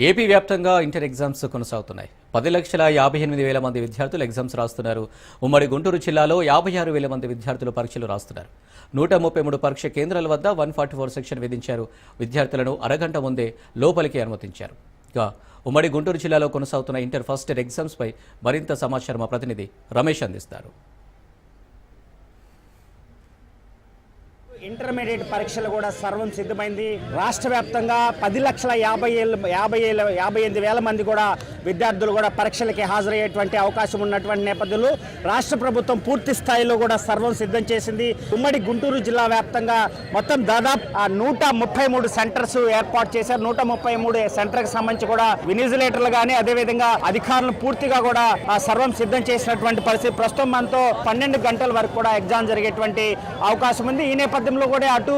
AP వ్యాప్తంగా inter exams కొనసాగుతున్నాయి. 10,58,000 మంది విద్యార్థులు ఎగ్జామ్స్ రాస్తున్నారు. ఉమ్మడి గుంటూరు జిల్లాలో 56,000 మంది విద్యార్థులు పరీక్షలు రాస్తున్నారు. 133 పరీక్ష కేంద్రాల వద్ద 144 సెక్షన్ విధించారు. విద్యార్థులను అరగంట ముందే లోపలికి అనుమతించారు. ఇక ఉమ్మడి గుంటూరు జిల్లాలో కొనసాగుతున్న ఇంటర్ ఫస్ట్ ఇయర్ ఎగ్జామ్స్ పై మరింత సమాచారం మా ప్రతినిధి రమేష్ అందిస్తారు. ఇంటర్మీడియట్ పరీక్షలు కూడా సర్వం సిద్ధమైంది. రాష్ట్ర వ్యాప్తంగా 10,58,000 మంది కూడా విద్యార్థులు కూడా పరీక్షలకి హాజరయ్యేటువంటి అవకాశం ఉన్నటువంటి నేపథ్యంలో రాష్ట్ర ప్రభుత్వం పూర్తి స్థాయిలో కూడా సర్వం సిద్ధం చేసింది. ఉమ్మడి గుంటూరు జిల్లా వ్యాప్తంగా మొత్తం దాదాపు 133 సెంటర్స్ ఏర్పాటు చేశారు. 133 సెంటర్కి సంబంధించి కూడా వినిజిలేటర్లు కానీ అదేవిధంగా అధికారులు పూర్తిగా కూడా సర్వం సిద్ధం చేసినటువంటి పరిస్థితి. ప్రస్తుతం మనతో 12 గంటల వరకు కూడా ఎగ్జామ్ జరిగేటువంటి అవకాశం ఉంది. ఈ నేపథ్యంలో కూడా అటు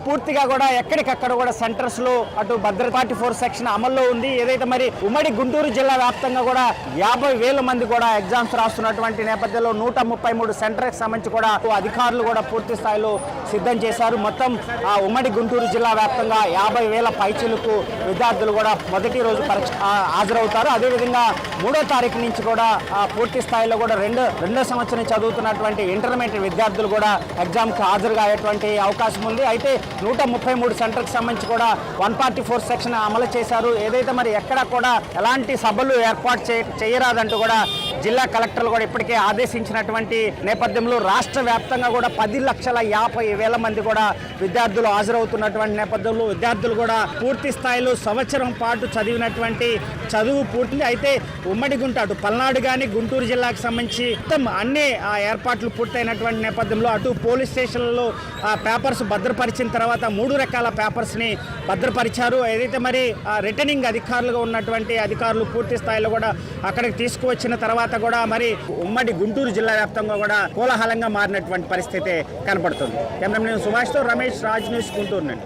పూర్తిగా కూడా ఎక్కడికక్కడ కూడా సెంటర్స్ లో అటు భద్రతా 44 సెక్షన్ అమల్లో ఉంది. ఏదైతే మరి ఉమ్మడి గుంటూరు జిల్లా వ్యాప్తంగా కూడా 50,000 మంది కూడా ఎగ్జామ్స్ రాస్తున్నటువంటి నేపథ్యంలో 133 సెంటర్కి సంబంధించి కూడా అధికారులు కూడా పూర్తి స్థాయిలో సిద్ధం చేశారు. మొత్తం ఉమ్మడి గుంటూరు జిల్లా వ్యాప్తంగా 50,000 పైచీలకు విద్యార్థులు కూడా మొదటి రోజు పరీక్ష హాజరవుతారు. అదేవిధంగా 3వ తారీఖు నుంచి కూడా పూర్తి స్థాయిలో కూడా రెండో సంవత్సరం చదువుతున్నటువంటి ఇంటర్మీడియట్ విద్యార్థులు కూడా ఎగ్జామ్ కి హాజరుగా అయ్యేటువంటి అవకాశం ఉంది. అయితే 133 సెంటర్కి సంబంధించి కూడా 144 సెక్షన్ అమలు చేశారు. ఏదైతే మరి ఎక్కడ కూడా ఎలాంటి సభలు ఏర్పాటు చేయరాదంటూ కూడా జిల్లా కలెక్టర్లు కూడా ఇప్పటికే ఆదేశించినటువంటి నేపథ్యంలో రాష్ట్ర వ్యాప్తంగా కూడా 10,50,000 మంది కూడా విద్యార్థులు హాజరవుతున్నటువంటి నేపథ్యంలో విద్యార్థులు కూడా పూర్తి స్థాయిలో సంవత్సరం పాటు చదివినటువంటి చదువు పూర్తి. అయితే ఉమ్మడి అటు పల్నాడు కానీ గుంటూరు జిల్లాకు సంబంధించి మొత్తం అన్ని ఏర్పాట్లు పూర్తయినటువంటి నేపథ్యంలో అటు పోలీస్ స్టేషన్లలో పేపర్స్ భద్రపరిచిన తర్వాత 3 రకాల పేపర్స్ని భద్రపరిచారు. ఏదైతే మరి రిటర్నింగ్ అధికారులుగా ఉన్నటువంటి అధికారులు పూర్తి స్థాయిలో కూడా అక్కడికి తీసుకువచ్చిన తర్వాత కూడా మరి ఉమ్మడి గుంటూరు జిల్లా వ్యాప్తంగా కూడా కోలాహలంగా మారినటువంటి పరిస్థితి కనపడుతుంది. కెమెరామెన్ సుభాష్తో రమేష్, రాజ్ న్యూస్, గుంటూరు నుండి.